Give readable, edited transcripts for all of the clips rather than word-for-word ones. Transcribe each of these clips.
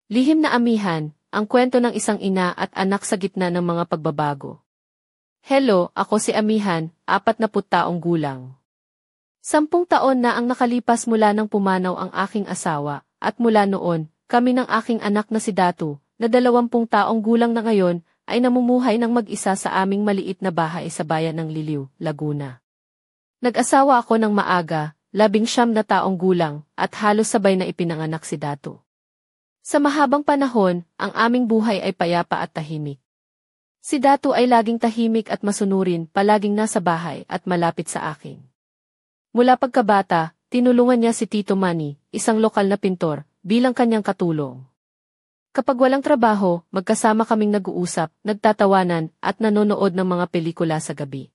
Lihim na amihan, ang kwento ng isang ina at anak sa gitna ng mga pagbabago. Hello, ako si Amihan, 40 taong gulang. 10 taon na ang nakalipas mula nang pumanaw ang aking asawa, at mula noon, kami ng aking anak na si Datu, na 20 taong gulang na ngayon, ay namumuhay ng mag-isa sa aming maliit na bahay sa bayan ng Liliw, Laguna. Nag-asawa ako ng maaga, 19 na taong gulang, at halos sabay na ipinanganak si Datu. Sa mahabang panahon, ang aming buhay ay payapa at tahimik. Si Datu ay laging tahimik at masunurin, palaging nasa bahay at malapit sa akin. Mula pagkabata, tinulungan niya si Tito Manny, isang lokal na pintor, bilang kanyang katulong. Kapag walang trabaho, magkasama kaming nag-uusap, nagtatawanan, at nanonood ng mga pelikula sa gabi.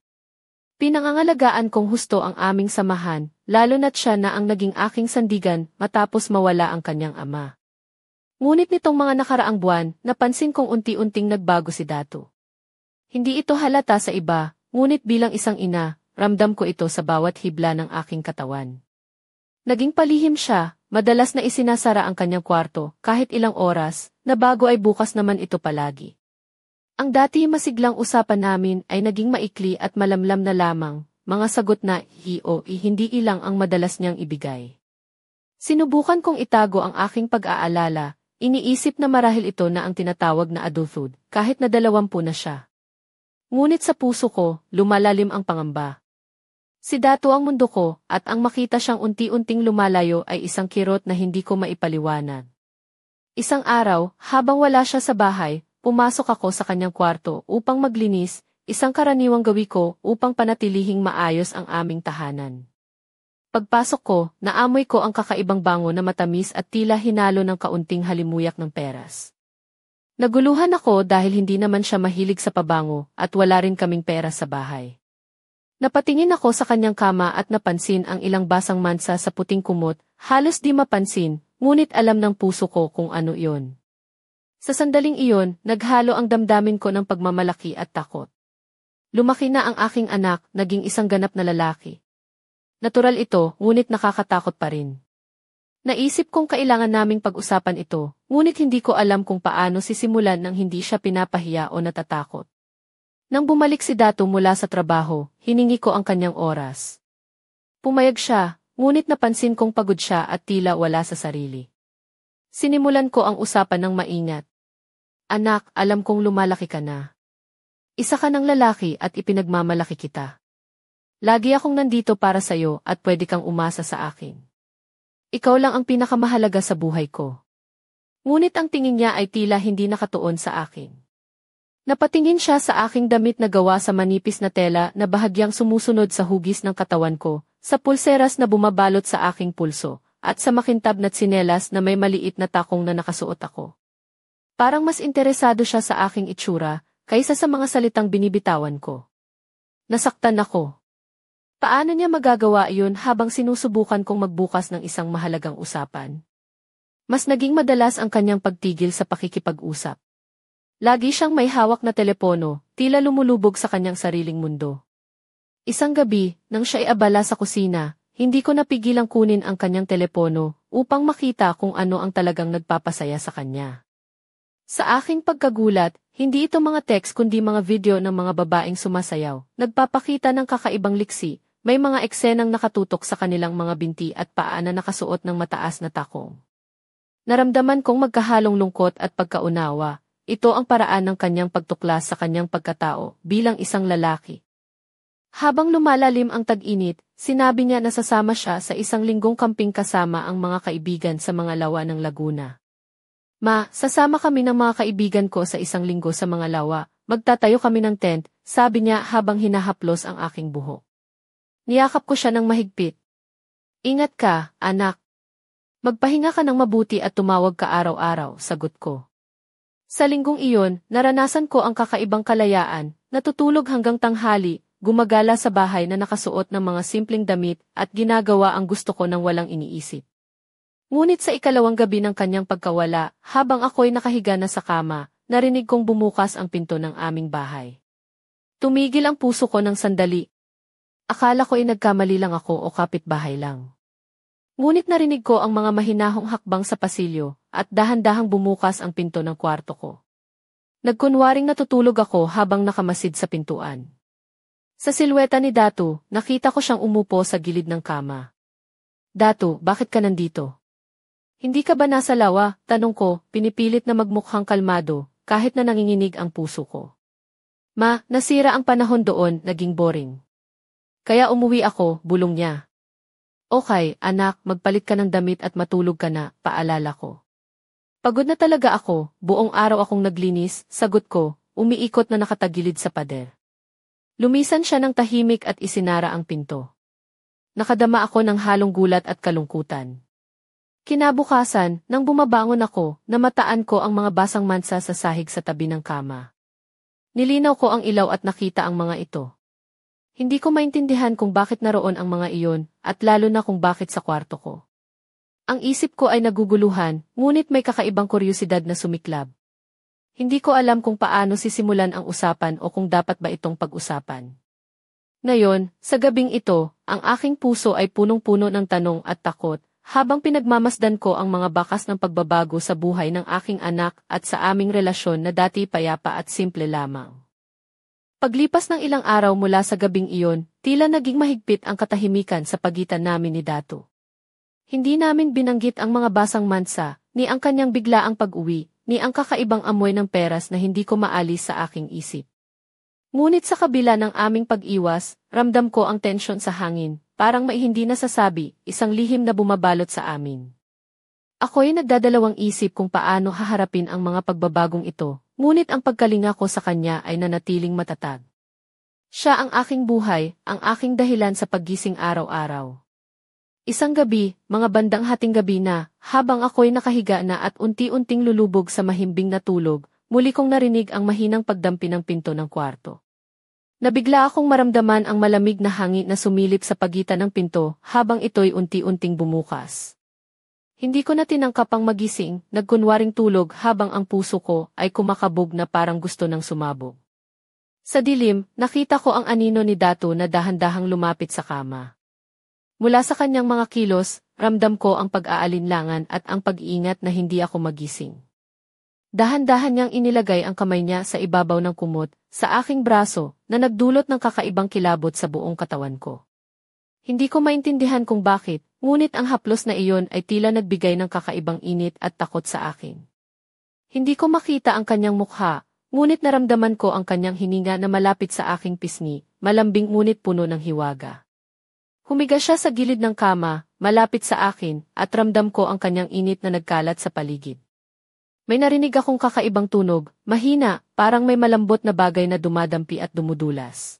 Pinangangalagaan kong husto ang aming samahan, lalo na't siya na ang naging aking sandigan matapos mawala ang kanyang ama. Ngunit nitong mga nakaraang buwan, napansin kong unti-unting nagbago si Datu. Hindi ito halata sa iba, ngunit bilang isang ina, ramdam ko ito sa bawat hibla ng aking katawan. Naging palihim siya, madalas na isinasara ang kanyang kwarto, kahit ilang oras, na bago ay bukas naman ito palagi. Ang dati masiglang usapan namin ay naging maikli at malamlam na lamang, mga sagot na hindi ilang ang madalas niyang ibigay. Sinubukan kong itago ang aking pag-aalala. Iniisip na marahil ito na ang tinatawag na adulthood, kahit na 20 na siya. Ngunit sa puso ko, lumalalim ang pangamba. Si Datu ang mundo ko, at ang makita siyang unti-unting lumalayo ay isang kirot na hindi ko maipaliwanag. Isang araw, habang wala siya sa bahay, pumasok ako sa kanyang kwarto upang maglinis, isang karaniwang gawi ko upang panatilihing maayos ang aming tahanan. Pagpasok ko, naamoy ko ang kakaibang bango na matamis at tila hinalo ng kaunting halimuyak ng peras. Naguluhan ako dahil hindi naman siya mahilig sa pabango at wala rin kaming pera sa bahay. Napatingin ako sa kanyang kama at napansin ang ilang basang mansa sa puting kumot, halos di mapansin, ngunit alam ng puso ko kung ano iyon. Sa sandaling iyon, naghalo ang damdamin ko ng pagmamalaki at takot. Lumaki na ang aking anak, naging isang ganap na lalaki. Natural ito, ngunit nakakatakot pa rin. Naisip kong kailangan naming pag-usapan ito, ngunit hindi ko alam kung paano sisimulan nang hindi siya pinapahiya o natatakot. Nang bumalik si Datu mula sa trabaho, hiningi ko ang kanyang oras. Pumayag siya, ngunit napansin kong pagod siya at tila wala sa sarili. Sinimulan ko ang usapan ng maingat. Anak, alam kong lumalaki ka na. Isa ka ng lalaki at ipinagmamalaki kita. Lagi akong nandito para sa'yo at pwede kang umasa sa akin. Ikaw lang ang pinakamahalaga sa buhay ko. Ngunit ang tingin niya ay tila hindi nakatuon sa akin. Napatingin siya sa aking damit na gawa sa manipis na tela na bahagyang sumusunod sa hugis ng katawan ko, sa pulseras na bumabalot sa aking pulso, at sa makintab na tsinelas na may maliit na takong na nakasuot ako. Parang mas interesado siya sa aking itsura, kaysa sa mga salitang binibitawan ko. Nasaktan ako. Paano niya magagawa iyon habang sinusubukan kong magbukas ng isang mahalagang usapan? Mas naging madalas ang kanyang pagtigil sa pakikipag-usap. Lagi siyang may hawak na telepono, tila lumulubog sa kanyang sariling mundo. Isang gabi, nang siya ay abala sa kusina, hindi ko napigilang kunin ang kanyang telepono upang makita kung ano ang talagang nagpapasaya sa kanya. Sa aking pagkagulat, hindi ito mga text kundi mga video ng mga babaeng sumasayaw, nagpapakita ng kakaibang liksi. May mga eksenang nakatutok sa kanilang mga binti at paa na nakasuot ng mataas na takong. Naramdaman kong magkahalong lungkot at pagkaunawa. Ito ang paraan ng kanyang pagtuklas sa kanyang pagkatao bilang isang lalaki. Habang lumalalim ang tag-init, sinabi niya na sasama siya sa isang linggong camping kasama ang mga kaibigan sa mga lawa ng Laguna. Ma, sasama kami ng mga kaibigan ko sa isang linggo sa mga lawa. Magtatayo kami ng tent, sabi niya habang hinahaplos ang aking buhok. Niyakap ko siya ng mahigpit. Ingat ka, anak. Magpahinga ka ng mabuti at tumawag ka araw-araw, sagot ko. Sa linggong iyon, naranasan ko ang kakaibang kalayaan, natutulog hanggang tanghali, gumagala sa bahay na nakasuot ng mga simpleng damit at ginagawa ang gusto ko nang walang iniisip. Ngunit sa ikalawang gabi ng kanyang pagkawala, habang ako'y nakahiga na sa kama, narinig kong bumukas ang pinto ng aming bahay. Tumigil ang puso ko ng sandali. Akala ko ay nagkamali lang ako o kapitbahay lang. Ngunit narinig ko ang mga mahinahong hakbang sa pasilyo, at dahan-dahang bumukas ang pinto ng kwarto ko. Nagkunwaring natutulog ako habang nakamasid sa pintuan. Sa silweta ni Datu, nakita ko siyang umupo sa gilid ng kama. Datu, bakit ka nandito? Hindi ka ba nasa lawa? Tanong ko, pinipilit na magmukhang kalmado, kahit na nanginginig ang puso ko. Ma, nasira ang panahon doon, naging boring. Kaya umuwi ako, bulong niya. Okay, anak, magpalit ka ng damit at matulog ka na, paalala ko. Pagod na talaga ako, buong araw akong naglinis, sagot ko, umiikot na nakatagilid sa pader. Lumisan siya ng tahimik at isinara ang pinto. Nakadama ako ng halong gulat at kalungkutan. Kinabukasan, nang bumabangon ako, namataan ko ang mga basang mansa sa sahig sa tabi ng kama. Nilinaw ko ang ilaw at nakita ang mga ito. Hindi ko maintindihan kung bakit naroon ang mga iyon, at lalo na kung bakit sa kwarto ko. Ang isip ko ay naguguluhan, ngunit may kakaibang kuryosidad na sumiklab. Hindi ko alam kung paano sisimulan ang usapan o kung dapat ba itong pag-usapan. Ngayon, sa gabing ito, ang aking puso ay punong-puno ng tanong at takot, habang pinagmamasdan ko ang mga bakas ng pagbabago sa buhay ng aking anak at sa aming relasyon na dati payapa at simple lamang. Paglipas ng ilang araw mula sa gabing iyon, tila naging mahigpit ang katahimikan sa pagitan namin ni Datu. Hindi namin binanggit ang mga basang mansa, ni ang kanyang biglaang pag-uwi, ni ang kakaibang amoy ng peras na hindi ko maalis sa aking isip. Ngunit sa kabila ng aming pag-iwas, ramdam ko ang tensyon sa hangin, parang may hindi nasasabi, isang lihim na bumabalot sa amin. Ako'y nagdadalawang isip kung paano haharapin ang mga pagbabagong ito, ngunit ang pagkalinga ko sa kanya ay nanatiling matatag. Siya ang aking buhay, ang aking dahilan sa paggising araw-araw. Isang gabi, mga bandang hating gabi na, habang ako'y nakahiga na at unti-unting lulubog sa mahimbing na tulog, muli kong narinig ang mahinang pagdampi ng pinto ng kwarto. Nabigla akong maramdaman ang malamig na hangin na sumilip sa pagitan ng pinto habang ito'y unti-unting bumukas. Hindi ko na tinangkap ang magising, nagkunwaring tulog habang ang puso ko ay kumakabog na parang gusto ng sumabog. Sa dilim, nakita ko ang anino ni Datu na dahan-dahang lumapit sa kama. Mula sa kanyang mga kilos, ramdam ko ang pag-aalinlangan at ang pag-iingat na hindi ako magising. Dahan-dahan niyang inilagay ang kamay niya sa ibabaw ng kumot, sa aking braso, na nagdulot ng kakaibang kilabot sa buong katawan ko. Hindi ko maintindihan kung bakit, ngunit ang haplos na iyon ay tila nagbigay ng kakaibang init at takot sa akin. Hindi ko makita ang kanyang mukha, ngunit naramdaman ko ang kanyang hininga na malapit sa aking pisngi, malambing ngunit puno ng hiwaga. Humiga siya sa gilid ng kama, malapit sa akin, at ramdam ko ang kanyang init na nagkalat sa paligid. May narinig akong kakaibang tunog, mahina, parang may malambot na bagay na dumadampi at dumudulas.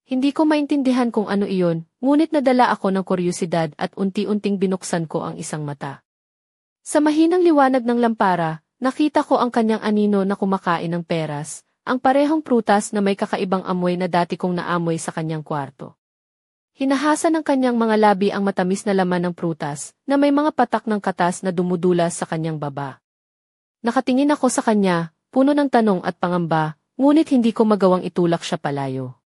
Hindi ko maintindihan kung ano iyon, ngunit nadala ako ng kuryosidad at unti-unting binuksan ko ang isang mata. Sa mahinang liwanag ng lampara, nakita ko ang kanyang anino na kumakain ng peras, ang parehong prutas na may kakaibang amoy na dati kong naamoy sa kanyang kwarto. Hinahasa ng kanyang mga labi ang matamis na laman ng prutas, na may mga patak ng katas na dumudulas sa kanyang baba. Nakatingin ako sa kanya, puno ng tanong at pangamba, ngunit hindi ko magawang itulak siya palayo.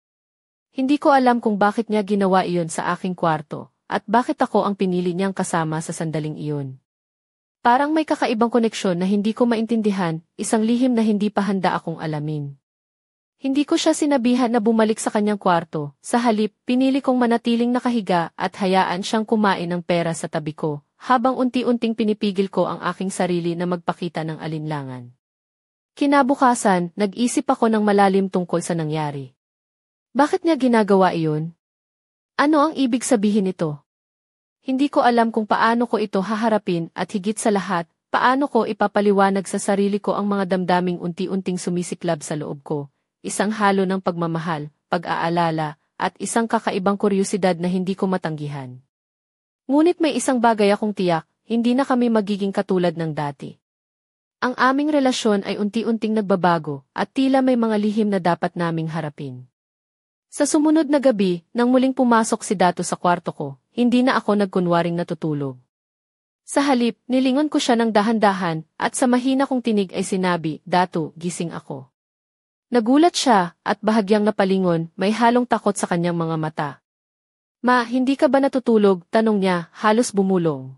Hindi ko alam kung bakit niya ginawa iyon sa aking kwarto, at bakit ako ang pinili niyang kasama sa sandaling iyon. Parang may kakaibang koneksyon na hindi ko maintindihan, isang lihim na hindi pa handa akong alamin. Hindi ko siya sinabihan na bumalik sa kanyang kwarto, sa halip, pinili kong manatiling nakahiga at hayaan siyang kumain ng pera sa tabi ko, habang unti-unting pinipigil ko ang aking sarili na magpakita ng alinlangan. Kinabukasan, nag-isip ako ng malalim tungkol sa nangyari. Bakit niya ginagawa iyon? Ano ang ibig sabihin nito? Hindi ko alam kung paano ko ito haharapin at higit sa lahat, paano ko ipapaliwanag sa sarili ko ang mga damdaming unti-unting sumisiklab sa loob ko. Isang halo ng pagmamahal, pag-aalala, at isang kakaibang kuryosidad na hindi ko matanggihan. Ngunit may isang bagay akong tiyak, hindi na kami magiging katulad ng dati. Ang aming relasyon ay unti-unting nagbabago, at tila may mga lihim na dapat naming harapin. Sa sumunod na gabi, nang muling pumasok si Datu sa kwarto ko, hindi na ako nagkunwaring natutulog. Sa halip, nilingon ko siya ng dahan-dahan, at sa mahina kong tinig ay sinabi, "Datu, gising ako." Nagulat siya, at bahagyang napalingon, may halong takot sa kanyang mga mata. "Ma, hindi ka ba natutulog?" tanong niya, halos bumulong.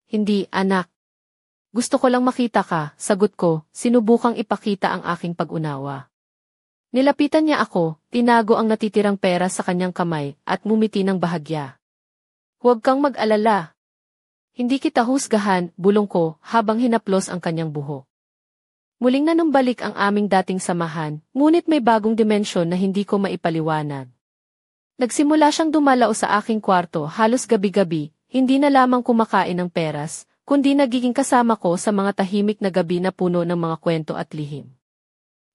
"Hindi, anak. Gusto ko lang makita ka, sagot ko, sinubukang ipakita ang aking pag-unawa. Nilapitan niya ako, tinago ang natitirang pera sa kanyang kamay, at ngumiti ng bahagya. Huwag kang mag-alala. Hindi kita husgahan, bulong ko, habang hinaplos ang kanyang buhok. Muling nanumbalik ang aming dating samahan, ngunit may bagong dimensyon na hindi ko maipaliwanag. Nagsimula siyang dumalaw sa aking kwarto halos gabi-gabi, hindi na lamang kumakain ng peras, kundi nagiging kasama ko sa mga tahimik na gabi na puno ng mga kwento at lihim.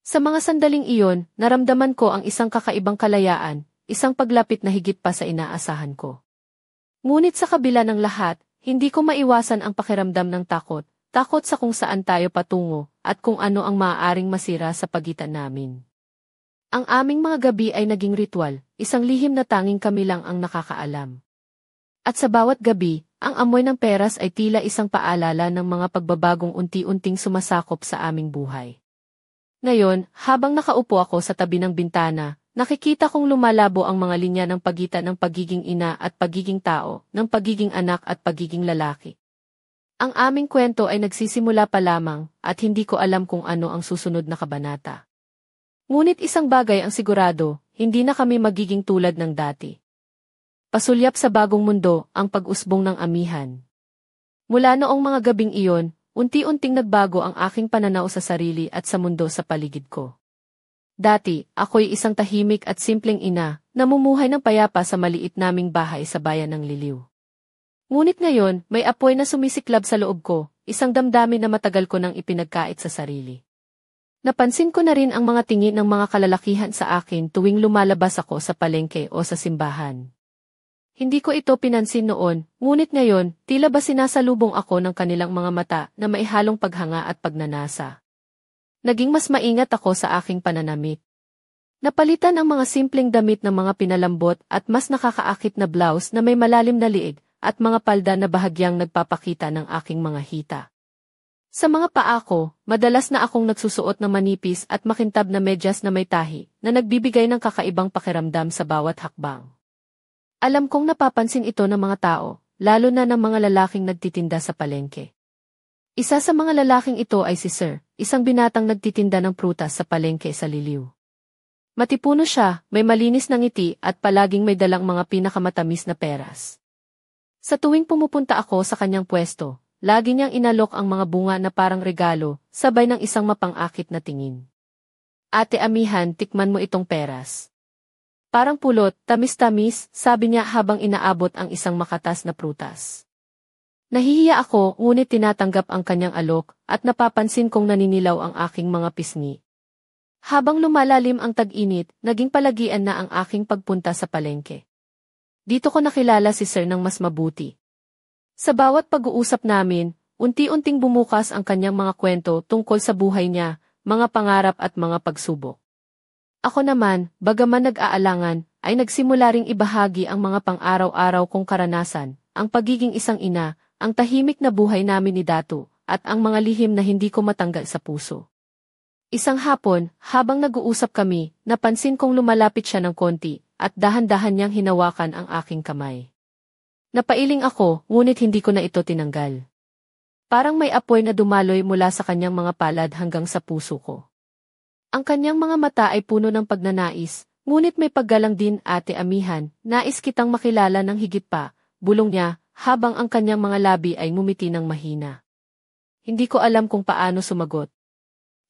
Sa mga sandaling iyon, naramdaman ko ang isang kakaibang kalayaan, isang paglapit na higit pa sa inaasahan ko. Ngunit sa kabila ng lahat, hindi ko maiwasan ang pakiramdam ng takot, takot sa kung saan tayo patungo, at kung ano ang maaaring masira sa pagitan namin. Ang aming mga gabi ay naging ritual, isang lihim na tanging kami lang ang nakakaalam. At sa bawat gabi, ang amoy ng peras ay tila isang paalala ng mga pagbabagong unti-unting sumasakop sa aming buhay. Ngayon, habang nakaupo ako sa tabi ng bintana, nakikita kong lumalabo ang mga linya ng pagitan ng pagiging ina at pagiging tao, ng pagiging anak at pagiging lalaki. Ang aming kwento ay nagsisimula pa lamang, at hindi ko alam kung ano ang susunod na kabanata. Ngunit isang bagay ang sigurado, hindi na kami magiging tulad ng dati. Pasulyap sa bagong mundo, ang pag-usbong ng amihan. Mula noong mga gabing iyon, unti-unting nagbago ang aking pananaw sa sarili at sa mundo sa paligid ko. Dati, ako'y isang tahimik at simpleng ina, namumuhay ng payapa sa maliit naming bahay sa bayan ng Liliw. Ngunit ngayon, may apoy na sumisiklab sa loob ko, isang damdamin na matagal ko nang ipinagkait sa sarili. Napansin ko na rin ang mga tingin ng mga kalalakihan sa akin tuwing lumalabas ako sa palengke o sa simbahan. Hindi ko ito pinansin noon, ngunit ngayon, tila ba sinasalubong ako ng kanilang mga mata na maihalong paghanga at pagnanasa. Naging mas maingat ako sa aking pananamit. Napalitan ang mga simpleng damit ng mga pinalambot at mas nakakaakit na blouse na may malalim na liig at mga palda na bahagyang nagpapakita ng aking mga hita. Sa mga paa ko, madalas na akong nagsusuot ng manipis at makintab na medyas na may tahi na nagbibigay ng kakaibang pakiramdam sa bawat hakbang. Alam kong napapansin ito ng mga tao, lalo na ng mga lalaking nagtitinda sa palengke. Isa sa mga lalaking ito ay si Sir, isang binatang nagtitinda ng prutas sa palengke sa Liliw. Matipuno siya, may malinis na ngiti at palaging may dalang mga pinakamatamis na peras. Sa tuwing pumupunta ako sa kanyang pwesto, lagi niyang inalok ang mga bunga na parang regalo, sabay ng isang mapang-akit na tingin. Ate Amihan, tikman mo itong peras. Parang pulot, tamis-tamis, sabi niya habang inaabot ang isang makatas na prutas. Nahihiya ako, ngunit tinatanggap ang kanyang alok, at napapansin kong naninilaw ang aking mga pisngi. Habang lumalalim ang tag-init, naging palagian na ang aking pagpunta sa palengke. Dito ko nakilala si Sir ng mas mabuti. Sa bawat pag-uusap namin, unti-unting bumukas ang kanyang mga kwento tungkol sa buhay niya, mga pangarap at mga pagsubok. Ako naman, bagaman nag-aalangan, ay nagsimula ring ibahagi ang mga pang-araw-araw kong karanasan, ang pagiging isang ina, ang tahimik na buhay namin ni Datu, at ang mga lihim na hindi ko matanggal sa puso. Isang hapon, habang nag-uusap kami, napansin kong lumalapit siya ng konti, at dahan-dahan niyang hinawakan ang aking kamay. Napailing ako, ngunit hindi ko na ito tinanggal. Parang may apoy na dumaloy mula sa kanyang mga palad hanggang sa puso ko. Ang kanyang mga mata ay puno ng pagnanais, ngunit may paggalang din, Ate Amihan, nais kitang makilala ng higit pa, bulong niya, habang ang kanyang mga labi ay ngumiti ng mahina. Hindi ko alam kung paano sumagot.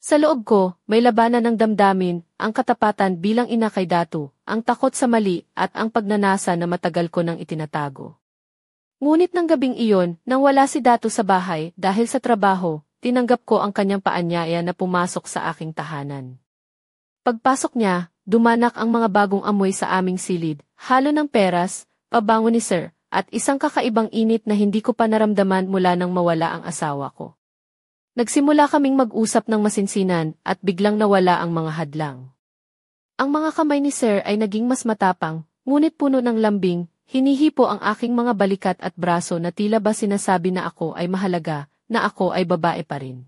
Sa loob ko, may labanan ng damdamin, ang katapatan bilang ina kay Datu, ang takot sa mali, at ang pagnanasa na matagal ko nang itinatago. Ngunit ng gabing iyon, nang wala si Datu sa bahay dahil sa trabaho, tinanggap ko ang kanyang paanyaya na pumasok sa aking tahanan. Pagpasok niya, dumanak ang mga bagong amoy sa aming silid, halo ng peras, pabango ni Sir, at isang kakaibang init na hindi ko pa naramdaman mula nang mawala ang asawa ko. Nagsimula kaming mag-usap ng masinsinan at biglang nawala ang mga hadlang. Ang mga kamay ni Sir ay naging mas matapang, ngunit puno ng lambing, hinihipo ang aking mga balikat at braso na tila ba sinasabi na ako ay mahalaga, na ako ay babae pa rin.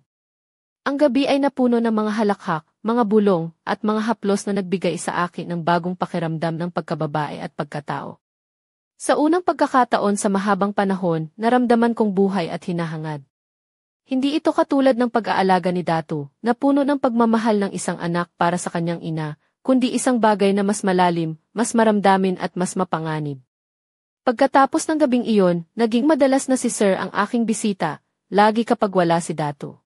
Ang gabi ay napuno ng mga halakhak, mga bulong, at mga haplos na nagbigay sa akin ng bagong pakiramdam ng pagkababae at pagkatao. Sa unang pagkakataon sa mahabang panahon, naramdaman kong buhay at hinahangad. Hindi ito katulad ng pag-aalaga ni Datu, na puno ng pagmamahal ng isang anak para sa kanyang ina, kundi isang bagay na mas malalim, mas maramdamin at mas mapanganib. Pagkatapos ng gabing iyon, naging madalas na si Sir ang aking bisita, lagi kapag wala si Datu.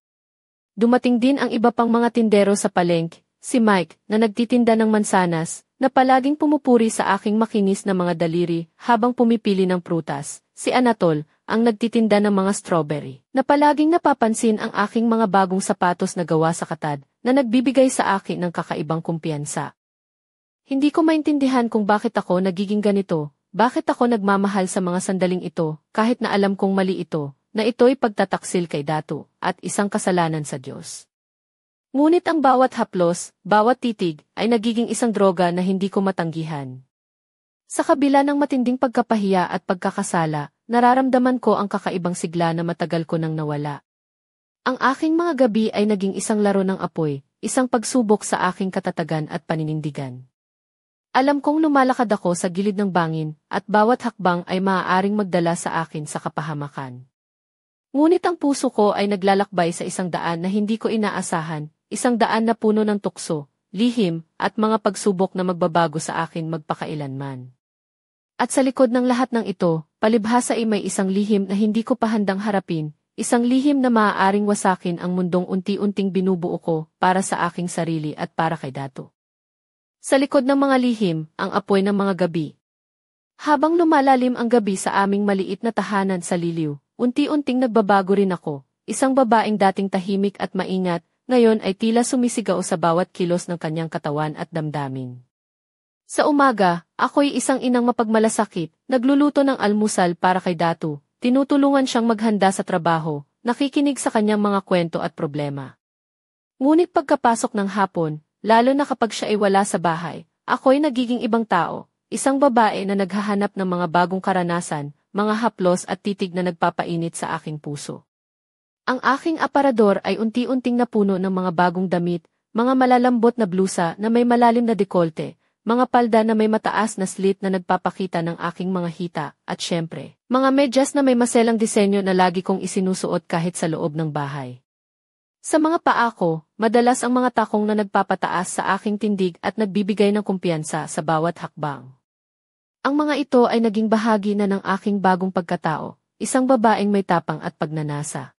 Dumating din ang iba pang mga tindero sa palengke, si Mike, na nagtitinda ng mansanas, na palaging pumupuri sa aking makinis na mga daliri habang pumipili ng prutas, si Anatol, ang nagtitinda ng mga strawberry, na palaging napapansin ang aking mga bagong sapatos na gawa sa katad, na nagbibigay sa akin ng kakaibang kumpiyansa. Hindi ko maintindihan kung bakit ako nagiging ganito, bakit ako nagmamahal sa mga sandaling ito, kahit na alam kong mali ito, na ito'y pagtataksil kay Datu, at isang kasalanan sa Diyos. Ngunit ang bawat haplos, bawat titig, ay nagiging isang droga na hindi ko matanggihan. Sa kabila ng matinding pagkapahiya at pagkakasala, nararamdaman ko ang kakaibang sigla na matagal ko nang nawala. Ang aking mga gabi ay naging isang laro ng apoy, isang pagsubok sa aking katatagan at paninindigan. Alam kong lumalakad ako sa gilid ng bangin, at bawat hakbang ay maaaring magdala sa akin sa kapahamakan. Ngunit ang puso ko ay naglalakbay sa isang daan na hindi ko inaasahan, isang daan na puno ng tukso, lihim, at mga pagsubok na magbabago sa akin magpakailanman. At sa likod ng lahat ng ito, palibhasa ay may isang lihim na hindi ko pa handang harapin, isang lihim na maaaring wasakin ang mundong unti-unting binubuo ko para sa aking sarili at para kay Datu. Sa likod ng mga lihim, ang apoy ng mga gabi. Habang lumalalim ang gabi sa aming maliit na tahanan sa Liliw, unti-unting nagbabago rin ako, isang babaeng dating tahimik at maingat, ngayon ay tila sumisigaw sa bawat kilos ng kanyang katawan at damdamin. Sa umaga, ako'y isang inang mapagmalasakit, nagluluto ng almusal para kay Datu, tinutulungan siyang maghanda sa trabaho, nakikinig sa kanyang mga kwento at problema. Ngunit pagkapasok ng hapon, lalo na kapag siya ay wala sa bahay, ako'y nagiging ibang tao, isang babae na naghahanap ng mga bagong karanasan, mga haplos at titig na nagpapainit sa aking puso. Ang aking aparador ay unti-unting napuno ng mga bagong damit, mga malalambot na blusa na may malalim na dekolte, mga palda na may mataas na slit na nagpapakita ng aking mga hita, at syempre, mga medyas na may maselang disenyo na lagi kong isinusuot kahit sa loob ng bahay. Sa mga paa ko, madalas ang mga takong na nagpapataas sa aking tindig at nagbibigay ng kumpiyansa sa bawat hakbang. Ang mga ito ay naging bahagi na ng aking bagong pagkatao, isang babaeng may tapang at pagnanasa.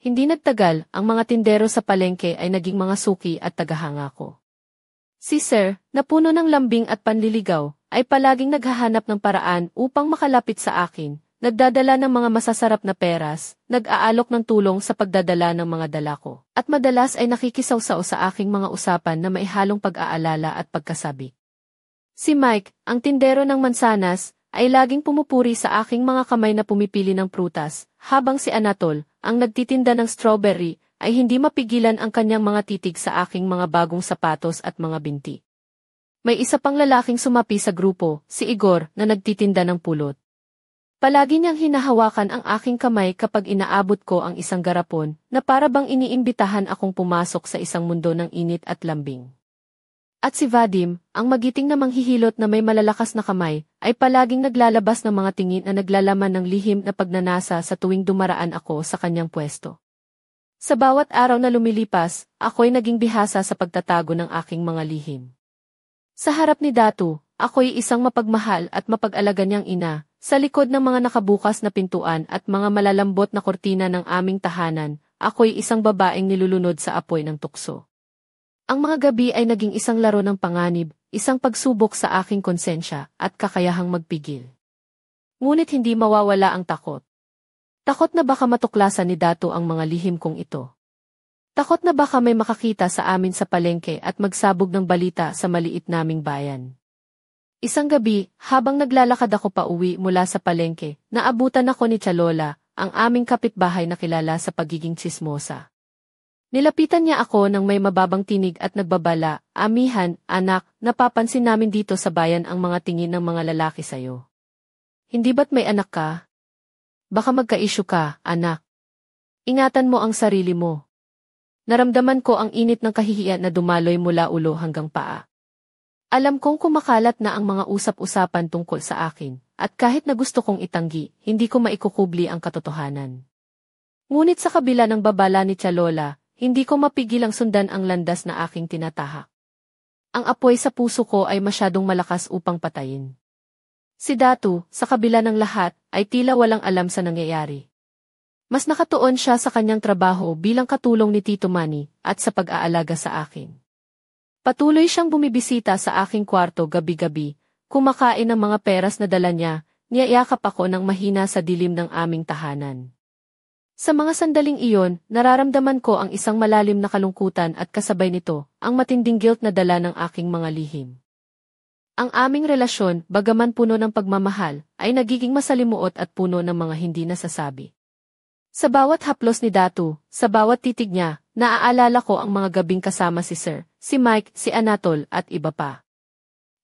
Hindi nagtagal, ang mga tindero sa palengke ay naging mga suki at tagahanga ko. Si Sir, na puno ng lambing at panliligaw, ay palaging naghahanap ng paraan upang makalapit sa akin, nagdadala ng mga masasarap na peras, nag-aalok ng tulong sa pagdadala ng mga dala ko, at madalas ay nakikisawsaw sa aking mga usapan na may halong pag-aalala at pagkasabi. Si Mike, ang tindero ng mansanas, ay laging pumupuri sa aking mga kamay na pumipili ng prutas, habang si Anatol, ang nagtitinda ng strawberry, ay hindi mapigilan ang kanyang mga titig sa aking mga bagong sapatos at mga binti. May isa pang lalaking sumapi sa grupo, si Igor, na nagtitinda ng pulot. Palagi niyang hinahawakan ang aking kamay kapag inaabot ko ang isang garapon, na para bang iniimbitahan akong pumasok sa isang mundo ng init at lambing. At si Vadim, ang magiting na manghihilot na may malalakas na kamay, ay palaging naglalabas ng mga tingin na naglalaman ng lihim na pagnanasa sa tuwing dumaraan ako sa kanyang pwesto. Sa bawat araw na lumilipas, ako'y naging bihasa sa pagtatago ng aking mga lihim. Sa harap ni Datu, ako'y isang mapagmahal at mapag-alaga niyang ina, sa likod ng mga nakabukas na pintuan at mga malalambot na kortina ng aming tahanan, ako'y isang babaeng nilulunod sa apoy ng tukso. Ang mga gabi ay naging isang laro ng panganib, isang pagsubok sa aking konsensya at kakayahang magpigil. Ngunit hindi mawawala ang takot. Takot na baka matuklasan ni Datu ang mga lihim kong ito. Takot na baka may makakita sa amin sa palengke at magsabog ng balita sa maliit naming bayan. Isang gabi, habang naglalakad ako pa uwi mula sa palengke, naabutan ako ni Chalola, ang aming kapitbahay na kilala sa pagiging tsismosa. Nilapitan niya ako nang may mababang tinig at nagbabala, "Amihan, anak, napapansin namin dito sa bayan ang mga tingin ng mga lalaki sa'yo. Hindi ba't may anak ka? Baka magka-issue ka, anak. Ingatan mo ang sarili mo." Naramdaman ko ang init ng kahihiyan na dumaloy mula ulo hanggang paa. Alam kong kumakalat na ang mga usap-usapan tungkol sa akin, at kahit na gusto kong itanggi, hindi ko maikukubli ang katotohanan. Ngunit sa kabila ng babala ni Chalola, hindi ko mapigil ang sundan ang landas na aking tinatahak. Ang apoy sa puso ko ay masyadong malakas upang patayin. Si Datu, sa kabila ng lahat, ay tila walang alam sa nangyayari. Mas nakatuon siya sa kanyang trabaho bilang katulong ni Tito Manny at sa pag-aalaga sa akin. Patuloy siyang bumibisita sa aking kwarto gabi-gabi, kumakain ng mga peras na dala niya, niyayakap ako ng mahina sa dilim ng aming tahanan. Sa mga sandaling iyon, nararamdaman ko ang isang malalim na kalungkutan at kasabay nito, ang matinding guilt na dala ng aking mga lihim. Ang aming relasyon, bagaman puno ng pagmamahal, ay nagiging masalimuot at puno ng mga hindi nasasabi. Sa bawat haplos ni Datu, sa bawat titig niya, naaalala ko ang mga gabing kasama si Sir, si Mike, si Anatol at iba pa.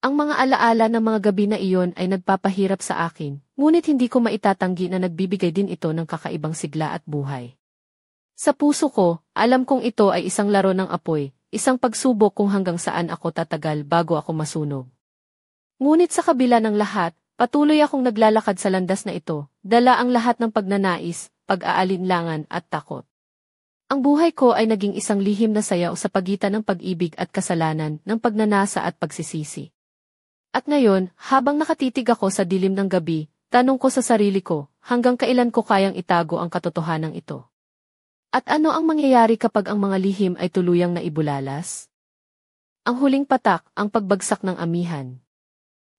Ang mga alaala ng mga gabi na iyon ay nagpapahirap sa akin, ngunit hindi ko maitatanggi na nagbibigay din ito ng kakaibang sigla at buhay. Sa puso ko, alam kong ito ay isang laro ng apoy, isang pagsubok kung hanggang saan ako tatagal bago ako masunog. Ngunit sa kabila ng lahat, patuloy akong naglalakad sa landas na ito, dala ang lahat ng pagnanais, pag-aalinlangan at takot. Ang buhay ko ay naging isang lihim na sayaw sa pagitan ng pag-ibig at kasalanan, ng pagnanasa at pagsisisi. At ngayon, habang nakatitig ako sa dilim ng gabi, tanong ko sa sarili ko, hanggang kailan ko kayang itago ang katotohanan ito? At ano ang mangyayari kapag ang mga lihim ay tuluyang naibulalas? Ang huling patak, ang pagbagsak ng amihan.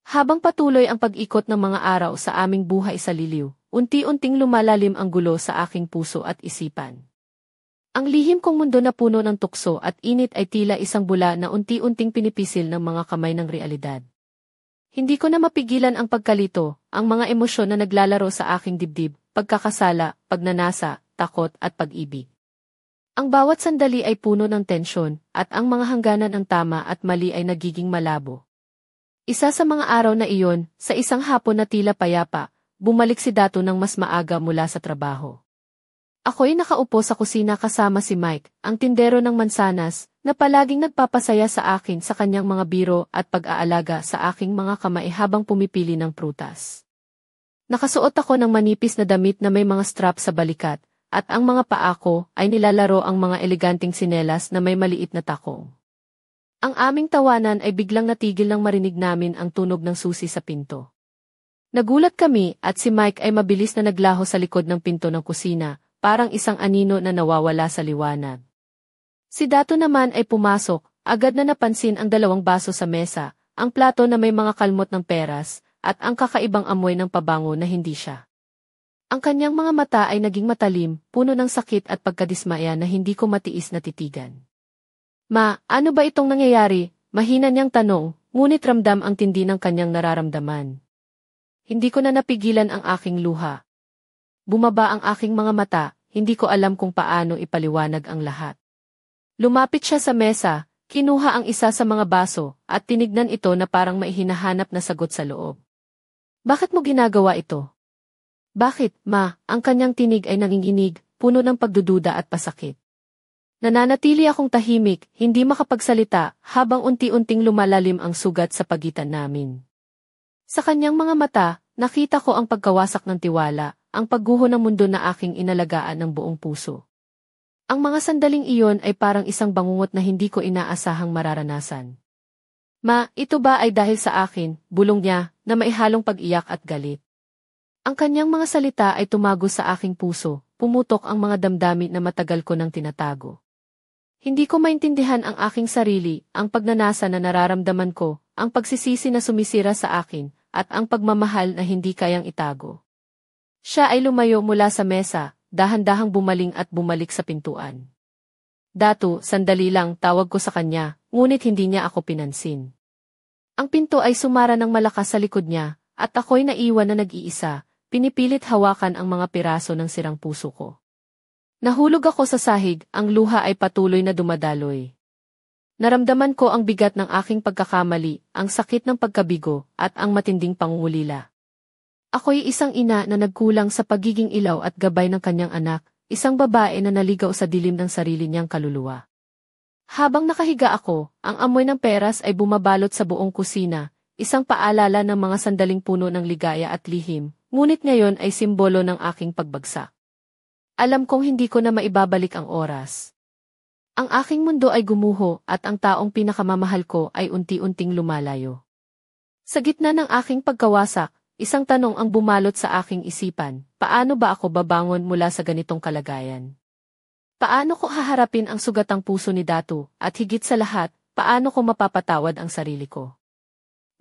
Habang patuloy ang pag-ikot ng mga araw sa aming buhay sa liliw, unti-unting lumalalim ang gulo sa aking puso at isipan. Ang lihim kong mundo na puno ng tukso at init ay tila isang bula na unti-unting pinipisil ng mga kamay ng realidad. Hindi ko na mapigilan ang pagkalito, ang mga emosyon na naglalaro sa aking dibdib, pagkakasala, pagnanasa, takot at pag-ibig. Ang bawat sandali ay puno ng tensyon, at ang mga hangganan ng tama at mali ay nagiging malabo. Isa sa mga araw na iyon, sa isang hapon na tila payapa, bumalik si Datu ng mas maaga mula sa trabaho. Ako'y nakaupo sa kusina kasama si Mike, ang tindero ng mansanas, na palaging nagpapasaya sa akin sa kanyang mga biro at pag-aalaga sa aking mga kamay habang pumipili ng prutas. Nakasuot ako ng manipis na damit na may mga strap sa balikat, at ang mga paa ko ay nilalaro ang mga eleganting sinelas na may maliit na takong. Ang aming tawanan ay biglang natigil nang marinig namin ang tunog ng susi sa pinto. Nagulat kami at si Mike ay mabilis na naglaho sa likod ng pinto ng kusina, parang isang anino na nawawala sa liwanag. Si Datu naman ay pumasok, agad na napansin ang 2 baso sa mesa, ang plato na may mga kalmot ng peras, at ang kakaibang amoy ng pabango na hindi siya. Ang kanyang mga mata ay naging matalim, puno ng sakit at pagkadismaya na hindi ko matiis na titigan. Ma, ano ba itong nangyayari? Mahina niyang tanong, ngunit ramdam ang tindi ng kanyang nararamdaman. Hindi ko na napigilan ang aking luha. Bumaba ang aking mga mata, hindi ko alam kung paano ipaliwanag ang lahat. Lumapit siya sa mesa, kinuha ang isa sa mga baso, at tinignan ito na parang may hinahanap na sagot sa loob. Bakit mo ginagawa ito? Bakit, ma? Ang kanyang tinig ay nanginginig, puno ng pagdududa at pasakit. Nananatili akong tahimik, hindi makapagsalita, habang unti-unting lumalalim ang sugat sa pagitan namin. Sa kanyang mga mata, nakita ko ang pagkawasak ng tiwala, ang pagguho ng mundo na aking inalagaan ng buong puso. Ang mga sandaling iyon ay parang isang bangungot na hindi ko inaasahang mararanasan. Ma, ito ba ay dahil sa akin, bulong niya, na may halong pag-iyak at galit. Ang kanyang mga salita ay tumago sa aking puso, pumutok ang mga damdamin na matagal ko nang tinatago. Hindi ko maintindihan ang aking sarili, ang pagnanasa na nararamdaman ko, ang pagsisisi na sumisira sa akin, at ang pagmamahal na hindi kayang itago. Siya ay lumayo mula sa mesa, dahan-dahang bumaling at bumalik sa pintuan. Datu, sandali lang, tawag ko sa kanya, ngunit hindi niya ako pinansin. Ang pinto ay sumara ng malakas sa likod niya, at ako'y naiwan na nag-iisa, pinipilit hawakan ang mga piraso ng sirang puso ko. Nahulog ako sa sahig, ang luha ay patuloy na dumadaloy. Naramdaman ko ang bigat ng aking pagkakamali, ang sakit ng pagkabigo, at ang matinding pangungulila. Ako'y isang ina na nagkulang sa pagiging ilaw at gabay ng kanyang anak, isang babae na naligaw sa dilim ng sarili niyang kaluluwa. Habang nakahiga ako, ang amoy ng peras ay bumabalot sa buong kusina, isang paalala ng mga sandaling puno ng ligaya at lihim, ngunit ngayon ay simbolo ng aking pagbagsak. Alam kong hindi ko na maibabalik ang oras. Ang aking mundo ay gumuho at ang taong pinakamamahal ko ay unti-unting lumalayo. Sa gitna ng aking pagkawasak, isang tanong ang bumalot sa aking isipan, paano ba ako babangon mula sa ganitong kalagayan? Paano ko haharapin ang sugatang puso ni Datu, at higit sa lahat, paano ko mapapatawad ang sarili ko?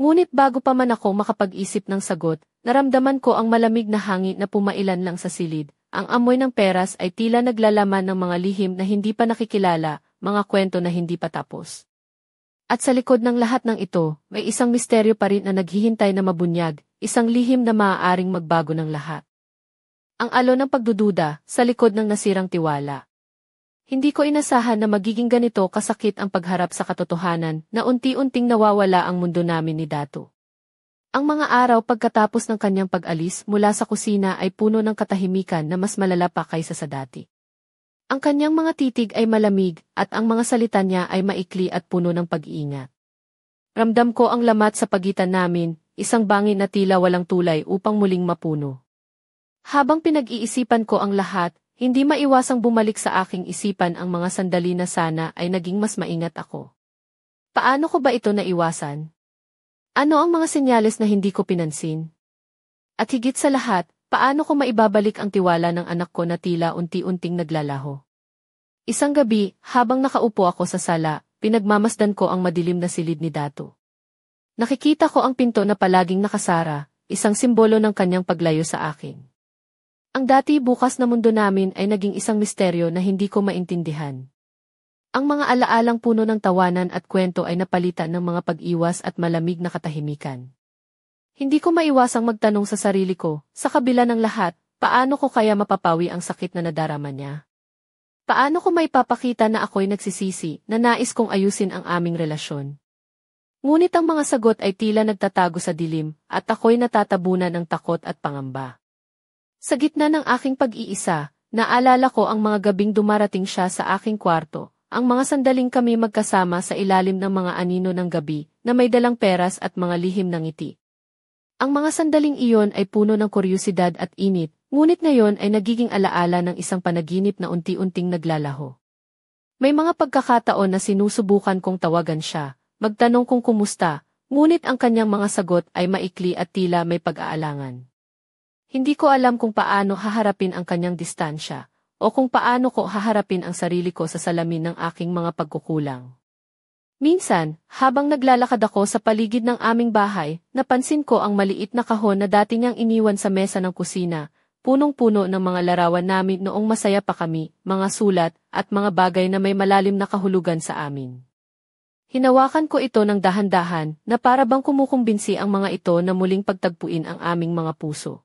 Ngunit bago pa man ako makapag-isip ng sagot, naramdaman ko ang malamig na hangin na pumailan lang sa silid. Ang amoy ng peras ay tila naglalaman ng mga lihim na hindi pa nakikilala, mga kwento na hindi pa tapos. At sa likod ng lahat ng ito, may isang misteryo pa rin na naghihintay na mabunyag, isang lihim na maaaring magbago ng lahat. Ang alon ng pagdududa, sa likod ng nasirang tiwala. Hindi ko inasahan na magiging ganito kasakit ang pagharap sa katotohanan na unti-unting nawawala ang mundo namin ni Datu. Ang mga araw pagkatapos ng kanyang pag-alis mula sa kusina ay puno ng katahimikan na mas malala pa kaysa sa dati. Ang kanyang mga titig ay malamig at ang mga salita niya ay maikli at puno ng pag-iingat. Ramdam ko ang lamat sa pagitan namin, isang bangin na tila walang tulay upang muling mapuno. Habang pinag-iisipan ko ang lahat, hindi maiwasang bumalik sa aking isipan ang mga sandali na sana ay naging mas maingat ako. Paano ko ba ito naiwasan? Ano ang mga senyales na hindi ko pinansin? At higit sa lahat, paano ko maibabalik ang tiwala ng anak ko na tila unti-unting naglalaho? Isang gabi, habang nakaupo ako sa sala, pinagmamasdan ko ang madilim na silid ni Datu. Nakikita ko ang pinto na palaging nakasara, isang simbolo ng kanyang paglayo sa akin. Ang dati bukas na mundo namin ay naging isang misteryo na hindi ko maintindihan. Ang mga alaalang puno ng tawanan at kwento ay napalitan ng mga pag-iwas at malamig na katahimikan. Hindi ko maiwasang magtanong sa sarili ko, sa kabila ng lahat, paano ko kaya mapapawi ang sakit na nadarama niya? Paano ko maipapakita na ako'y nagsisisi, na nais kong ayusin ang aming relasyon? Ngunit ang mga sagot ay tila nagtatago sa dilim, at ako'y natatabunan ng takot at pangamba. Sa gitna ng aking pag-iisa, naalala ko ang mga gabing dumarating siya sa aking kwarto, ang mga sandaling kami magkasama sa ilalim ng mga anino ng gabi na may dalang peras at mga lihim ng ngiti. Ang mga sandaling iyon ay puno ng kuryusidad at init, ngunit ngayon ay nagiging alaala ng isang panaginip na unti-unting naglalaho. May mga pagkakataon na sinusubukan kong tawagan siya, magtanong kung kumusta, ngunit ang kanyang mga sagot ay maikli at tila may pag-aalangan. Hindi ko alam kung paano haharapin ang kanyang distansya, o kung paano ko haharapin ang sarili ko sa salamin ng aking mga pagkukulang. Minsan, habang naglalakad ako sa paligid ng aming bahay, napansin ko ang maliit na kahon na dati niyang iniwan sa mesa ng kusina, punong-puno ng mga larawan namin noong masaya pa kami, mga sulat, at mga bagay na may malalim na kahulugan sa amin. Hinawakan ko ito ng dahan-dahan, na para bang kumukumbinsi ang mga ito na muling pagtagpuin ang aming mga puso.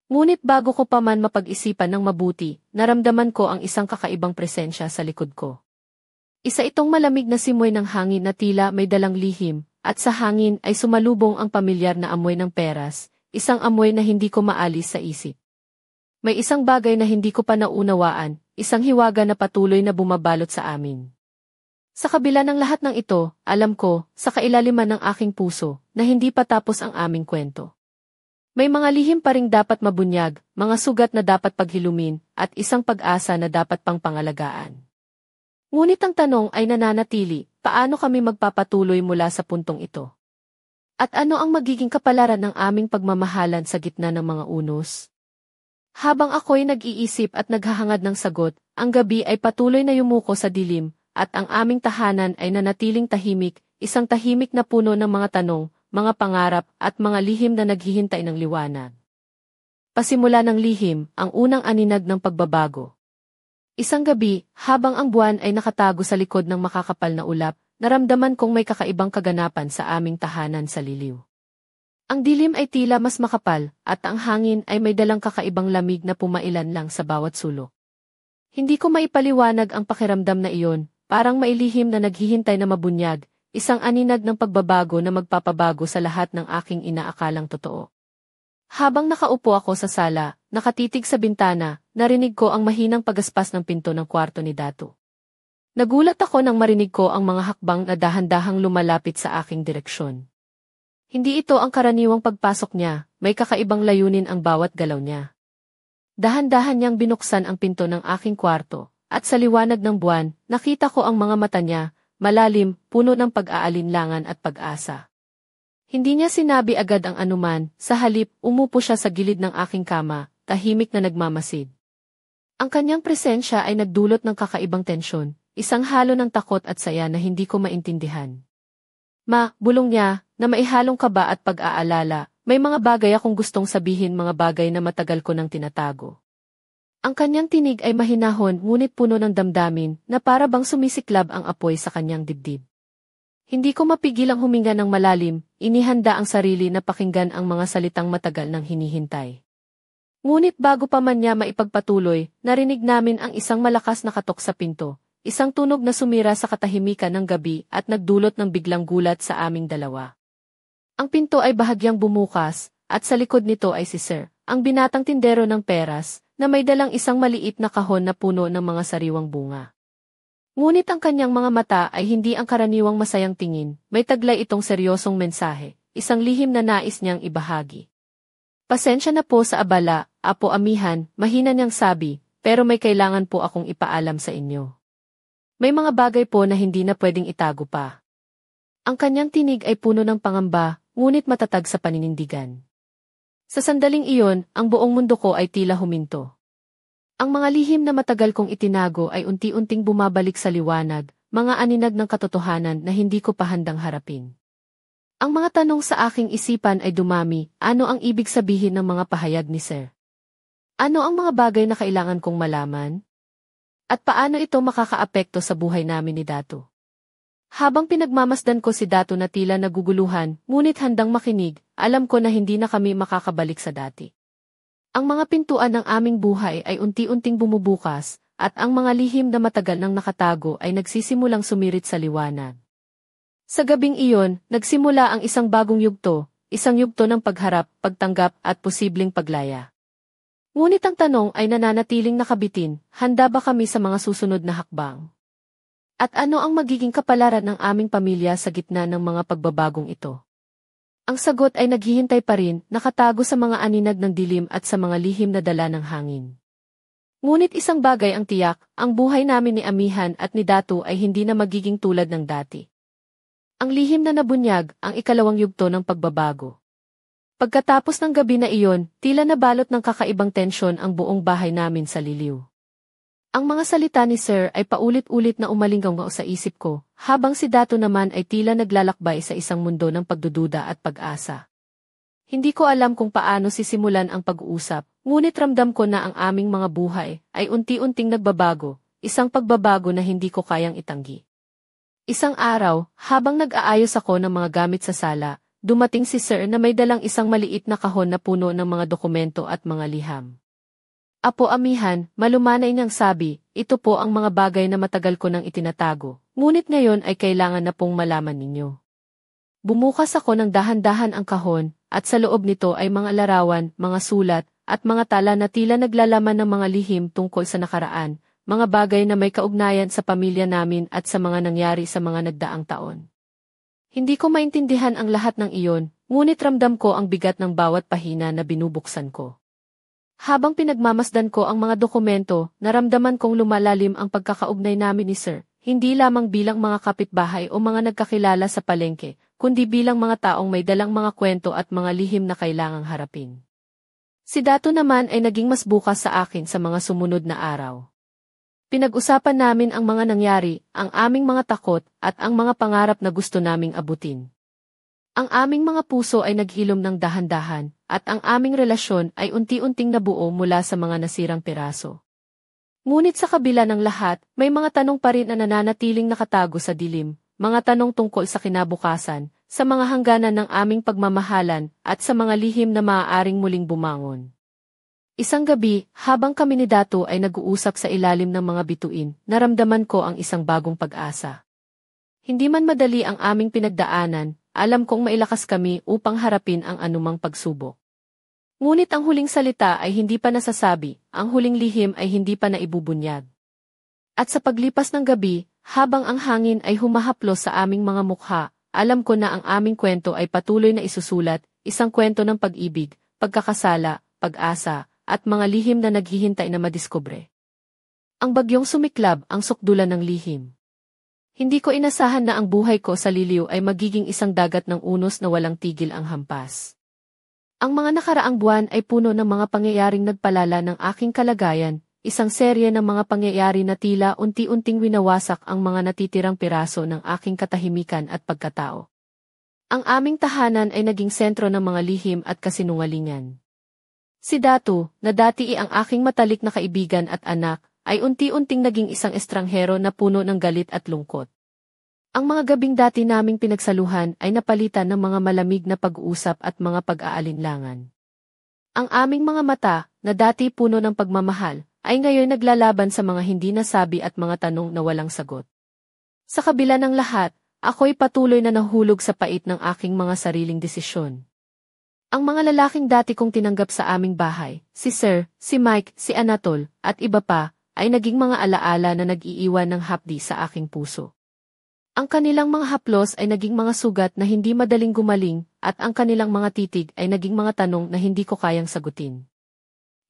Ngunit bago ko pa man mapag-isipan ng mabuti, naramdaman ko ang isang kakaibang presensya sa likod ko. Isa itong malamig na simoy ng hangin na tila may dalang lihim, at sa hangin ay sumalubong ang pamilyar na amoy ng peras, isang amoy na hindi ko maalis sa isip. May isang bagay na hindi ko pa naunawaan, isang hiwaga na patuloy na bumabalot sa amin. Sa kabila ng lahat ng ito, alam ko, sa kailaliman ng aking puso, na hindi pa tapos ang aming kwento. May mga lihim pa ring dapat mabunyag, mga sugat na dapat paghilumin, at isang pag-asa na dapat pang pangalagaan. Ngunit ang tanong ay nananatili, paano kami magpapatuloy mula sa puntong ito? At ano ang magiging kapalaran ng aming pagmamahalan sa gitna ng mga unos? Habang ako'y nag-iisip at naghahangad ng sagot, ang gabi ay patuloy na yumuko sa dilim, at ang aming tahanan ay nanatiling tahimik, isang tahimik na puno ng mga tanong, mga pangarap at mga lihim na naghihintay ng liwanag. Pasimula ng lihim, ang unang aninag ng pagbabago. Isang gabi, habang ang buwan ay nakatago sa likod ng makakapal na ulap, naramdaman kong may kakaibang kaganapan sa aming tahanan sa liliw. Ang dilim ay tila mas makapal, at ang hangin ay may dalang kakaibang lamig na pumailan lang sa bawat sulok. Hindi ko maipaliwanag ang pakiramdam na iyon, parang mailihim na naghihintay na mabunyag, isang aninag ng pagbabago na magpapabago sa lahat ng aking inaakalang totoo. Habang nakaupo ako sa sala, nakatitig sa bintana, narinig ko ang mahinang pagaspas ng pinto ng kwarto ni Datu. Nagulat ako nang marinig ko ang mga hakbang na dahan-dahang lumalapit sa aking direksyon. Hindi ito ang karaniwang pagpasok niya, may kakaibang layunin ang bawat galaw niya. Dahan-dahan niyang binuksan ang pinto ng aking kwarto, at sa liwanag ng buwan, nakita ko ang mga mata niya, malalim, puno ng pag-aalinlangan at pag-asa. Hindi niya sinabi agad ang anuman, sa halip, umupo siya sa gilid ng aking kama, tahimik na nagmamasid. Ang kanyang presensya ay nagdulot ng kakaibang tensyon, isang halo ng takot at saya na hindi ko maintindihan. Bulong niya, na maihalong kaba at pag-aalala, may mga bagay akong gustong sabihin, mga bagay na matagal ko nang tinatago. Ang kanyang tinig ay mahinahon ngunit puno ng damdamin na para bang sumisiklab ang apoy sa kanyang dibdib. Hindi ko mapigilang huminga ng malalim, inihanda ang sarili na pakinggan ang mga salitang matagal nang hinihintay. Ngunit bago pa man niya maipagpatuloy, narinig namin ang isang malakas na katok sa pinto, isang tunog na sumira sa katahimikan ng gabi at nagdulot ng biglang gulat sa aming dalawa. Ang pinto ay bahagyang bumukas, at sa likod nito ay si Sir, ang binatang tindero ng peras, na may dalang isang maliit na kahon na puno ng mga sariwang bunga. Ngunit ang kanyang mga mata ay hindi ang karaniwang masayang tingin, may taglay itong seryosong mensahe, isang lihim na nais niyang ibahagi. Pasensya na po sa abala, Apo Amihan, mahina niyang sabi, pero may kailangan po akong ipaalam sa inyo. May mga bagay po na hindi na pwedeng itago pa. Ang kanyang tinig ay puno ng pangamba, ngunit matatag sa paninindigan. Sa sandaling iyon, ang buong mundo ko ay tila huminto. Ang mga lihim na matagal kong itinago ay unti-unting bumabalik sa liwanag, mga aninag ng katotohanan na hindi ko pa handang harapin. Ang mga tanong sa aking isipan ay dumami, ano ang ibig sabihin ng mga pahayag ni Sir? Ano ang mga bagay na kailangan kong malaman? At paano ito makakaapekto sa buhay namin ni Dato? Habang pinagmamasdan ko si Dato na tila naguguluhan, ngunit handang makinig, alam ko na hindi na kami makakabalik sa dati. Ang mga pintuan ng aming buhay ay unti-unting bumubukas, at ang mga lihim na matagal nang nakatago ay nagsisimulang sumirit sa liwanag. Sa gabing iyon, nagsimula ang isang bagong yugto ng pagharap, pagtanggap at posibleng paglaya. Ngunit ang tanong ay nananatiling nakabitin, handa ba kami sa mga susunod na hakbang? At ano ang magiging kapalaran ng aming pamilya sa gitna ng mga pagbabagong ito? Ang sagot ay naghihintay pa rin, nakatago sa mga aninag ng dilim at sa mga lihim na dala ng hangin. Ngunit isang bagay ang tiyak, ang buhay namin ni Amihan at ni Dato ay hindi na magiging tulad ng dati. Ang lihim na nabunyag, ang ikalawang yugto ng pagbabago. Pagkatapos ng gabi na iyon, tila nabalot ng kakaibang tensyon ang buong bahay namin sa liliw. Ang mga salita ni Sir ay paulit-ulit na umalinggaw sa isip ko, habang si Dato naman ay tila naglalakbay sa isang mundo ng pagdududa at pag-asa. Hindi ko alam kung paano sisimulan ang pag-uusap, ngunit ramdam ko na ang aming mga buhay ay unti-unting nagbabago, isang pagbabago na hindi ko kayang itanggi. Isang araw, habang nag-aayos ako ng mga gamit sa sala, dumating si Sir na may dalang isang maliit na kahon na puno ng mga dokumento at mga liham. Apo Amihan, malumanay niyang sabi, ito po ang mga bagay na matagal ko nang itinatago, ngunit ngayon ay kailangan na pong malaman ninyo. Bumukas ako ng dahan-dahan ang kahon, at sa loob nito ay mga larawan, mga sulat, at mga tala na tila naglalaman ng mga lihim tungkol sa nakaraan, mga bagay na may kaugnayan sa pamilya namin at sa mga nangyari sa mga nagdaang taon. Hindi ko maintindihan ang lahat ng iyon, ngunit ramdam ko ang bigat ng bawat pahina na binubuksan ko. Habang pinagmamasdan ko ang mga dokumento, naramdaman kong lumalalim ang pagkakaugnay namin ni Sir, hindi lamang bilang mga kapitbahay o mga nagkakilala sa palengke, kundi bilang mga taong may dalang mga kwento at mga lihim na kailangang harapin. Si Dato naman ay naging mas bukas sa akin sa mga sumunod na araw. Pinag-usapan namin ang mga nangyari, ang aming mga takot, at ang mga pangarap na gusto naming abutin. Ang aming mga puso ay naghilom ng dahan-dahan, at ang aming relasyon ay unti-unting nabuo mula sa mga nasirang piraso. Ngunit sa kabila ng lahat, may mga tanong pa rin na nananatiling nakatago sa dilim, mga tanong tungkol sa kinabukasan, sa mga hangganan ng aming pagmamahalan, at sa mga lihim na maaaring muling bumangon. Isang gabi, habang kami ni Dato ay nag-uusap sa ilalim ng mga bituin, naramdaman ko ang isang bagong pag-asa. Hindi man madali ang aming pinagdaanan, alam kong mailakas kami upang harapin ang anumang pagsubok. Ngunit ang huling salita ay hindi pa nasasabi, ang huling lihim ay hindi pa naibubunyag. At sa paglipas ng gabi, habang ang hangin ay humahaplos sa aming mga mukha, alam ko na ang aming kwento ay patuloy na isusulat, isang kwento ng pag-ibig, pagkakasala, pag-asa, at mga lihim na naghihintay na madiskubre. Ang bagyong sumiklab, ang sukdulan ng lihim. Hindi ko inasahan na ang buhay ko sa Liliw ay magiging isang dagat ng unos na walang tigil ang hampas. Ang mga nakaraang buwan ay puno ng mga pangyayaring nagpalala ng aking kalagayan, isang serye ng mga pangyayari na tila unti-unting winawasak ang mga natitirang piraso ng aking katahimikan at pagkatao. Ang aming tahanan ay naging sentro ng mga lihim at kasinungalingan. Si Datu, na dati ang aking matalik na kaibigan at anak, ay unti-unting naging isang estranghero na puno ng galit at lungkot. Ang mga gabing dati naming pinagsaluhan ay napalitan ng mga malamig na pag-uusap at mga pag-aalinlangan. Ang aming mga mata, na dati puno ng pagmamahal, ay ngayon naglalaban sa mga hindi nasabi at mga tanong na walang sagot. Sa kabila ng lahat, ako'y patuloy na nahulog sa pait ng aking mga sariling desisyon. Ang mga lalaking dati kong tinanggap sa aming bahay, si Sir, si Mike, si Anatol, at iba pa, ay naging mga alaala na nag-iiwan ng hapdi sa aking puso. Ang kanilang mga haplos ay naging mga sugat na hindi madaling gumaling, at ang kanilang mga titig ay naging mga tanong na hindi ko kayang sagutin.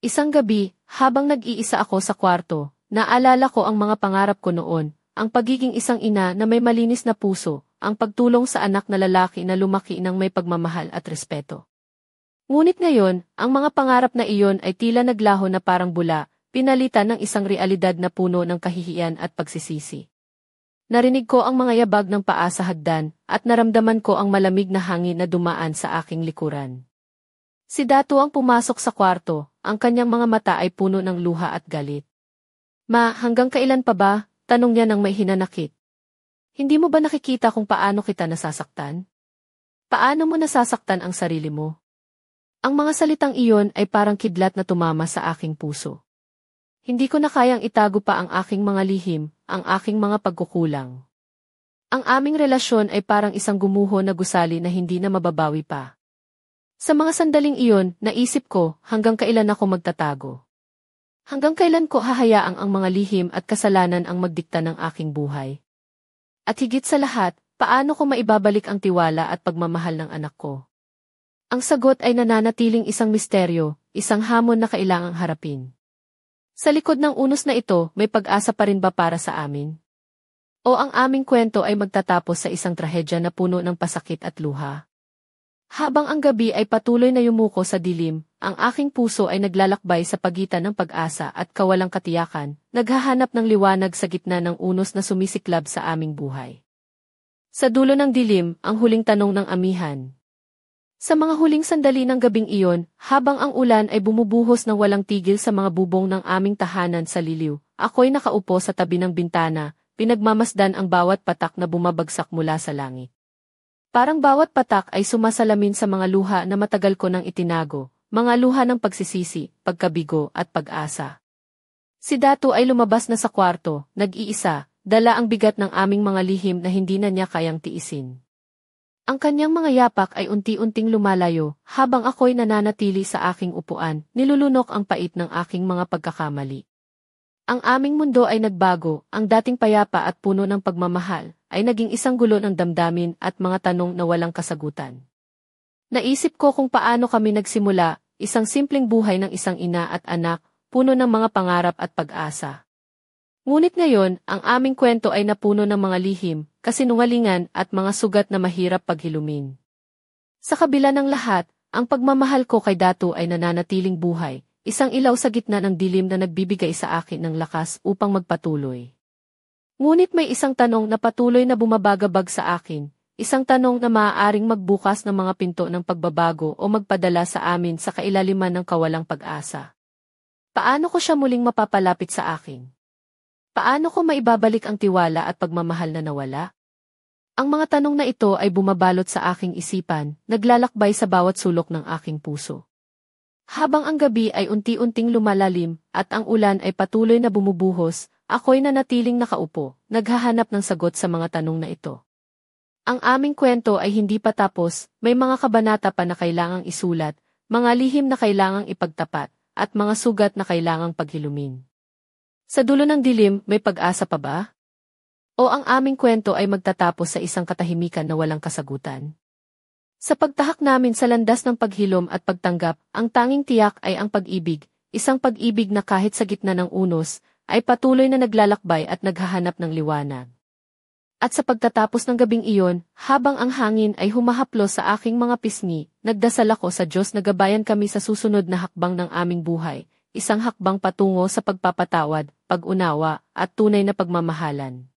Isang gabi, habang nag-iisa ako sa kwarto, naalala ko ang mga pangarap ko noon, ang pagiging isang ina na may malinis na puso, ang pagtulong sa anak na lalaki na lumaki ng may pagmamahal at respeto. Ngunit ngayon, ang mga pangarap na iyon ay tila naglaho na parang bula, pinalitan ng isang realidad na puno ng kahihiyan at pagsisisi. Narinig ko ang mga yabag ng paa sa hagdan, at naramdaman ko ang malamig na hangin na dumaan sa aking likuran. Si Datu ang pumasok sa kwarto, ang kanyang mga mata ay puno ng luha at galit. Ma, hanggang kailan pa ba? Tanong niya nang may hinanakit. Hindi mo ba nakikita kung paano kita nasasaktan? Paano mo nasasaktan ang sarili mo? Ang mga salitang iyon ay parang kidlat na tumama sa aking puso. Hindi ko na kayang itago pa ang aking mga lihim, ang aking mga pagkukulang. Ang aming relasyon ay parang isang gumuho na gusali na hindi na mababawi pa. Sa mga sandaling iyon, naisip ko, hanggang kailan ako magtatago? Hanggang kailan ko hahayaang ang mga lihim at kasalanan ang magdikta ng aking buhay? At higit sa lahat, paano ko maibabalik ang tiwala at pagmamahal ng anak ko? Ang sagot ay nananatiling isang misteryo, isang hamon na kailangang harapin. Sa likod ng unos na ito, may pag-asa pa rin ba para sa amin? O ang aming kwento ay magtatapos sa isang trahedya na puno ng pasakit at luha? Habang ang gabi ay patuloy na yumuko sa dilim, ang aking puso ay naglalakbay sa pagitan ng pag-asa at kawalang katiyakan, naghahanap ng liwanag sa gitna ng unos na sumisiklab sa aming buhay. Sa dulo ng dilim, ang huling tanong ng amihan. Sa mga huling sandali ng gabing iyon, habang ang ulan ay bumubuhos ng walang tigil sa mga bubong ng aming tahanan sa Liliw, ako'y nakaupo sa tabi ng bintana, pinagmamasdan ang bawat patak na bumabagsak mula sa langit. Parang bawat patak ay sumasalamin sa mga luha na matagal ko nang itinago, mga luha ng pagsisisi, pagkabigo at pag-asa. Si Datu ay lumabas na sa kwarto, nag-iisa, dala ang bigat ng aming mga lihim na hindi na niya kayang tiisin. Ang kanyang mga yapak ay unti-unting lumalayo, habang ako'y nananatili sa aking upuan, nilulunok ang pait ng aking mga pagkakamali. Ang aming mundo ay nagbago, ang dating payapa at puno ng pagmamahal, ay naging isang gulo ng damdamin at mga tanong na walang kasagutan. Naisip ko kung paano kami nagsimula, isang simpleng buhay ng isang ina at anak, puno ng mga pangarap at pag-asa. Ngunit ngayon, ang aming kwento ay napuno ng mga lihim, kasinungalingan at mga sugat na mahirap paghilumin. Sa kabila ng lahat, ang pagmamahal ko kay Datu ay nananatiling buhay, isang ilaw sa gitna ng dilim na nagbibigay sa akin ng lakas upang magpatuloy. Ngunit may isang tanong na patuloy na bumabagabag sa akin, isang tanong na maaaring magbukas ng mga pinto ng pagbabago o magpadala sa amin sa kailaliman ng kawalang pag-asa. Paano ko siya muling mapapalapit sa akin? Paano ko maibabalik ang tiwala at pagmamahal na nawala? Ang mga tanong na ito ay bumabalot sa aking isipan, naglalakbay sa bawat sulok ng aking puso. Habang ang gabi ay unti-unting lumalalim at ang ulan ay patuloy na bumubuhos, ako'y nanatiling nakaupo, naghahanap ng sagot sa mga tanong na ito. Ang aming kwento ay hindi pa tapos, may mga kabanata pa na kailangang isulat, mga lihim na kailangang ipagtapat, at mga sugat na kailangang paghilumin. Sa dulo ng dilim, may pag-asa pa ba? O ang aming kwento ay magtatapos sa isang katahimikan na walang kasagutan? Sa pagtahak namin sa landas ng paghilom at pagtanggap, ang tanging tiyak ay ang pag-ibig, isang pag-ibig na kahit sa gitna ng unos, ay patuloy na naglalakbay at naghahanap ng liwanag. At sa pagtatapos ng gabing iyon, habang ang hangin ay humahaplos sa aking mga pisngi, nagdasal ako sa Diyos na gabayan kami sa susunod na hakbang ng aming buhay, isang hakbang patungo sa pagpapatawad, pag-unawa, at tunay na pagmamahalan.